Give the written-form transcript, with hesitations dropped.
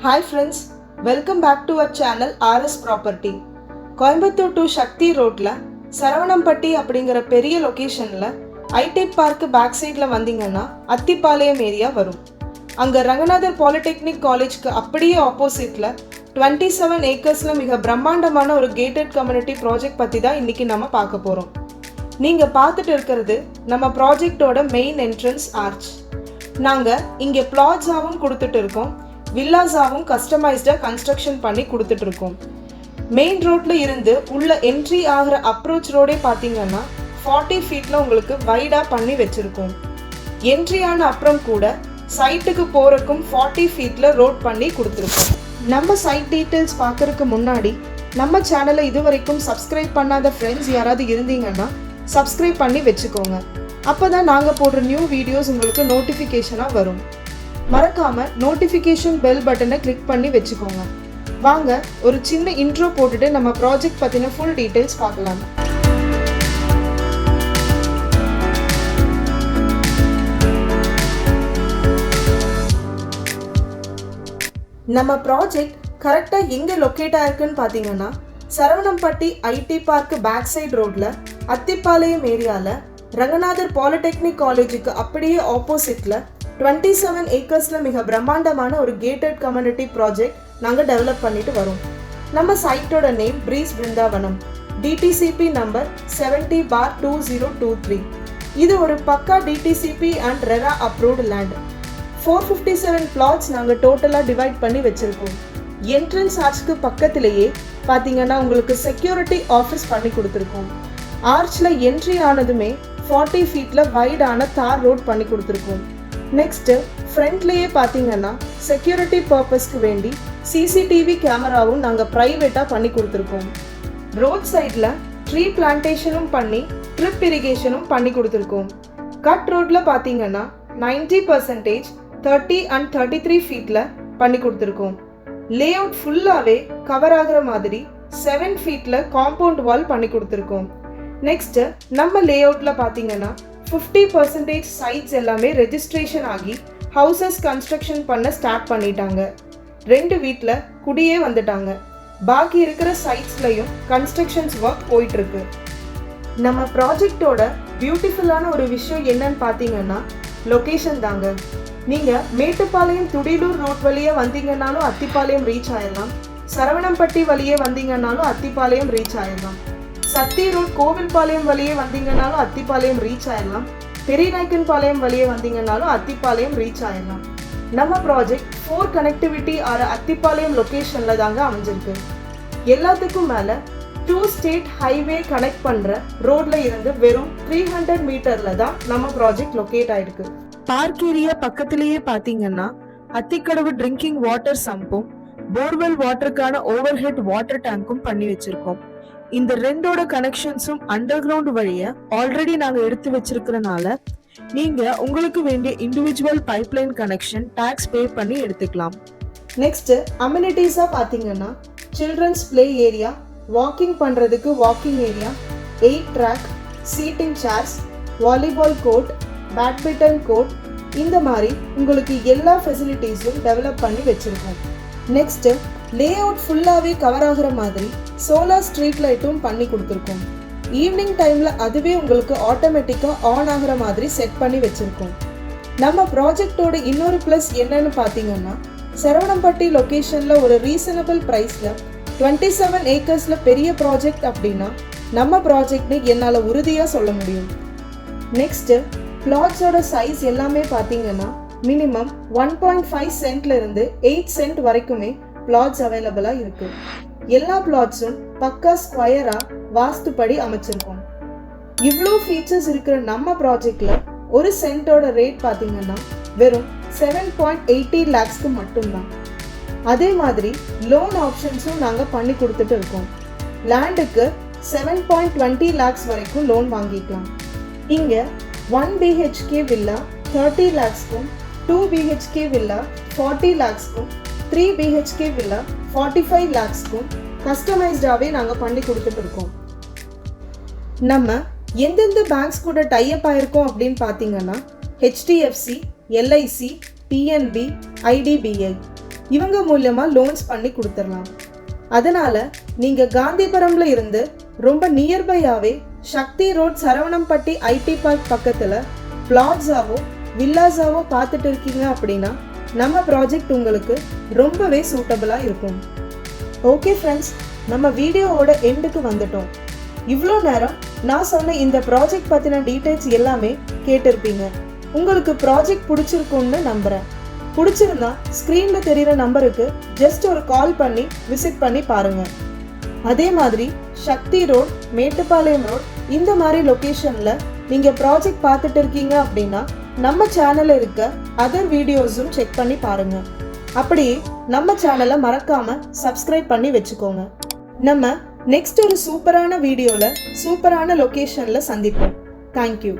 Hi friends, welcome back to our channel RS Property. Coimbatore to Sakthi ரோட்ல சரவணம்பட்டி அப்படிங்கிற பெரிய லொகேஷன்ல ID park back சைட்ல வந்தீங்கன்னா அத்திப்பாளையம் ஏரியா வரும். அங்க ரங்கநாதர் பாலிடெக்னிக் காலேஜ்க்கு அப்படியே ஆப்போசிட்ல 27 ஏக்கர்ஸ்ல மிக பிரம்மாண்டமான ஒரு கேட்டட் கம்யூனிட்டி ப்ராஜெக்ட் பத்தி தான் இன்னைக்கு நம்ம பார்க்க போறோம். நீங்க பார்த்துட்டு இருக்கிறது நம்ம ப்ராஜெக்டோட மெயின் என்ட்ரன்ஸ் ஆர்ச். நாங்க இங்க பிளாட்ஸாவும் கொடுத்துட்டு இருக்கோம், வில்லாஸாவும் கஸ்டமைஸ்டாக கன்ஸ்ட்ரக்ஷன் பண்ணி கொடுத்துட்டு இருக்கோம். மெயின் ரோட்ல இருந்து உள்ள என்ட்ரி ஆகிற அப்ரோச் ரோடே பார்த்தீங்கன்னா 40 ஃபீட்ல உங்களுக்கு வைடா பண்ணி வச்சிருக்கோம். என்ட்ரி ஆன அப்புறம் கூட சைட்டுக்கு போறதுக்கும் 40 ஃபீட்ல ரோட் பண்ணி கொடுத்துருக்கோம். நம்ம சைட் டீட்டெயில்ஸ் பார்க்கறதுக்கு முன்னாடி நம்ம சேனலை இது வரைக்கும் சப்ஸ்கிரைப் பண்ணாத ஃப்ரெண்ட்ஸ் யாராவது இருந்தீங்கன்னா சப்ஸ்கிரைப் பண்ணி வச்சுக்கோங்க. அப்போதான் நாங்கள் போடுற நியூ வீடியோஸ் உங்களுக்கு நோட்டிஃபிகேஷனாக வரும். மறக்காம நோட்டிஃபிகேஷன் பெல் பட்டனை கிளிக் பண்ணி வச்சுக்கோங்க. வாங்க ஒரு சின்ன இன்ட்ரோ போட்டுட்டு நம்ம ப்ராஜெக்ட் பற்றின ஃபுல் டீட்டெயில்ஸ் பார்க்கலாம். நம்ம ப்ராஜெக்ட் கரெக்டாக எங்கே லொக்கேட் ஆயிருக்குன்னு பார்த்தீங்கன்னா Saravanampatti IT park back side ரோட்ல அத்திப்பாளையம் ஏரியாவில் ரங்கநாதர் பாலிடெக்னிக் காலேஜுக்கு அப்படியே ஆப்போசிட்டில் 27 ஏக்கர்ஸில் மிக பிரம்மாண்டமான ஒரு கேட்டட் கம்யூனிட்டி ப்ராஜெக்ட் நாங்கள் டெவலப் பண்ணிட்டு வரோம். நம்ம சைட்டோட name breeze Brindavanam, DTCP number 70/2023. இது ஒரு பக்கா DTCP and RERA approved land. 457 plots நாங்கள் டோட்டலாக டிவைட் பண்ணி வச்சுருக்கோம். என்ட்ரன்ஸ் ஆர்ச்சுக்கு பக்கத்திலேயே பார்த்தீங்கன்னா உங்களுக்கு செக்யூரிட்டி ஆஃபீஸ் பண்ணி கொடுத்துருக்கோம். ஆர்ச்சில் என்ட்ரி ஆனதுமே 40 ஃபீட்டில் வைடான தார் ரோட் பண்ணி கொடுத்துருக்கோம். நெக்ஸ்ட்டு ஃப்ரண்ட்லேயே பார்த்தீங்கன்னா செக்யூரிட்டி பர்பஸ்க்கு வேண்டி சிசிடிவி கேமராவும் நாங்கள் ப்ரைவேட்டாக பண்ணி கொடுத்துருக்கோம். ரோட் சைடில் ட்ரீ பிளான்டேஷனும் பண்ணி ட்ரிப் இரிகேஷனும் பண்ணி கொடுத்துருக்கோம். கட் ரோட்டில் பார்த்தீங்கன்னா 90% 30 and 33 ஃபீட்டில் பண்ணி கொடுத்துருக்கோம். லே அவுட் ஃபுல்லாகவே கவர் ஆகிற மாதிரி 7 ஃபீட்டில் காம்பவுண்ட் வால் பண்ணி கொடுத்துருக்கோம். நெக்ஸ்ட்டு நம்ம லே அவுட்டில் பார்த்தீங்கன்னா 50% சைட்ஸ் எல்லாமே ரெஜிஸ்ட்ரேஷன் ஆகி ஹவுசஸ் கன்ஸ்ட்ரக்ஷன் பண்ண ஸ்டார்ட் பண்ணிட்டாங்க. 2 வீட்டில் குடியே வந்துட்டாங்க. பாக்கி இருக்கிற சைட்ஸ்லையும் கன்ஸ்ட்ரக்ஷன்ஸ் ஒர்க் போயிட்டு இருக்கு. நம்ம ப்ராஜெக்டோட பியூட்டிஃபுல்லான ஒரு விஷயம் என்னன்னு பார்த்தீங்கன்னா லொக்கேஷன் தாங்க. நீங்கள் மேட்டுப்பாளையம் துடிலூர் ரோட் வழியே வந்தீங்கன்னாலும் அத்திப்பாளையம் ரீச் ஆயிடலாம். சரவணம்பட்டி வழியே வந்தீங்கன்னாலும் அத்திப்பாளையம் ரீச் ஆயிடலாம். சக்தி ரோட் கோவில்பாளையம் வழியே வந்தீங்கன்னாலும் அத்திப்பாளையம் ரீச் ஆயிடலாம். பெரியநாயக்கன்பாளையம் வழியே வந்தீங்கன்னாலும் அத்திப்பாளையம் ரீச் ஆயிடலாம். நம்ம ப்ராஜெக்ட் 4 கனெக்டிவிட்டி அத்திப்பாளையம் லொக்கேஷன்ல தாங்க அமைஞ்சிருக்கு. எல்லாத்துக்கும் மேலே 2 ஸ்டேட் ஹைவே கனெக்ட் பண்ற ரோட்ல இருந்து வெறும் 300 மீட்டர்ல தான் நம்ம ப்ராஜெக்ட் லொக்கேட் ஆயிருக்கு. பார்க் ஏரியா பக்கத்திலேயே பார்த்தீங்கன்னா அத்திக்கடவு ட்ரிங்கிங் வாட்டர் சம்பும் போர்வெல் வாட்டருக்கான ஓவர் ஹெட் வாட்டர் டேங்கும் பண்ணி வச்சிருக்கோம். இந்த ரெண்டோட கனெக்ஷன்ஸும் அண்டர் கிரவுண்ட் வழியா ஆல்ரெடி நாங்க எடுத்து வச்சிருக்கிறனால நீங்க உங்களுக்கு வேண்டிய individual pipeline connection tax pay பண்ணி எடுத்துக்கலாம். நெக்ஸ்ட் அம்யூனிட்டிஸா பாத்தீங்கன்னா சில்ட்ரன்ஸ் பிளே ஏரியா, வாக்கிங் பண்றதுக்கு walking area, 8 track, seating chairs, volleyball court, badminton court, இந்த மாதிரி உங்களுக்கு எல்லா ஃபெசிலிட்டிஸும் டெவலப் பண்ணி வச்சிருக்கோம். நெக்ஸ்ட் லே அவுட் ஃபுல்லாகவே கவர் ஆகிற மாதிரி சோலார் ஸ்ட்ரீட் லைட்டும் பண்ணி கொடுத்துருக்கோம். ஈவினிங் டைமில் அதுவே உங்களுக்கு ஆட்டோமேட்டிக்காக ஆன் ஆகிற மாதிரி செட் பண்ணி வச்சுருக்கோம். நம்ம ப்ராஜெக்டோட இன்னொரு ப்ளஸ் என்னன்னு பார்த்தீங்கன்னா சரவணம்பட்டி லொக்கேஷனில் ஒரு ரீசனபிள் ப்ரைஸில் 27 ஏக்கர்ஸில் பெரிய ப்ராஜெக்ட் அப்படின்னா நம்ம ப்ராஜெக்ட்னு என்னால் உறுதியாக சொல்ல முடியும். நெக்ஸ்ட்டு பிளாட்ஸோட சைஸ் எல்லாமே பார்த்தீங்கன்னா மினிமம் 1.5 சென்ட்ல இருந்து 8 சென்ட் வரைக்குமே பிளாட்ஸ் அவைலபிளாக இருக்கு. எல்லா பிளாட்ஸும் பக்கா ஸ்கொயரா வாஸ்துப்படி அமைச்சிருக்கோம். இவ்வளோ ஃபீச்சர்ஸ் இருக்கிற நம்ம ப்ராஜெக்ட்ல ஒரு சென்ட்டோட ரேட் பார்த்தீங்கன்னா வெறும் 7.80 lakhsக்கு மட்டும்தான். அதே மாதிரி லோன் ஆப்ஷன்ஸும் நாங்கள் பண்ணி கொடுத்துட்டு இருக்கோம். லேண்டுக்கு 7.20 lakhs வரைக்கும் லோன் வாங்கிக்கலாம். இங்கே 1 BHK villa 30 lakhsக்கும், 2 BHK villa 40 lakhsக்கும், 3 BHK villa 45 lakhsக்கும் கஸ்டமைஸ்டாகவே நாங்கள் பண்ணி கொடுத்துட்டு இருக்கோம். நம்ம எந்தெந்த பேங்க்ஸ் கூட டைப் ஆயிருக்கோம் அப்படின்னு பார்த்தீங்கன்னா HDFC, LIC, PNB, IDBI இவங்க மூலமா லோன்ஸ் பண்ணி கொடுத்துடலாம். அதனால நீங்க காந்திபுரம்ல இருந்து ரொம்ப நியர்பையாவே சக்தி ரோட் சரவணம்பட்டி ஐடி பார்க் பக்கத்துல பிளாட்ஸாவோ வில்லாஸாவோ பார்த்துட்டு இருக்கீங்க அப்படின்னா நம்ம ப்ராஜெக்ட் உங்களுக்கு ரொம்பவே சூட்டபிளா இருக்கும். ஓகே ஃப்ரெண்ட்ஸ், நம்ம வீடியோவோட எண்டுக்கு வந்துட்டோம். இவ்வளோ நேரம் நான் சொன்ன இந்த ப்ராஜெக்ட் பத்தின டீடைல்ஸ் எல்லாமே கேட்டிருப்பீங்க. உங்களுக்கு ப்ராஜெக்ட் பிடிச்சிருக்கும்னு நம்புறேன். பிடிச்சிருந்தா ஸ்க்ரீன்ல தெரியுற நம்பருக்கு ஜஸ்ட் ஒரு கால் பண்ணி விசிட் பண்ணி பாருங்க. அதே மாதிரி சக்தி ரோட், மேட்டுப்பாளையம் ரோட் இந்த மாதிரி லொகேஷன்ல நீங்க ப்ராஜெக்ட் பார்த்துட்டு இருக்கீங்க அப்படின்னா நம்ம சேனல்ல இருக்க அதர் வீடியோஸும் செக் பண்ணி பாருங்க. அப்படியே நம்ம சேனலை மறக்காம சப்ஸ்கிரைப் பண்ணி வச்சுக்கோங்க. நம்ம நெக்ஸ்ட் ஒரு சூப்பரான வீடியோல சூப்பரான லொகேஷன்ல சந்திப்போம். தேங்க்யூ.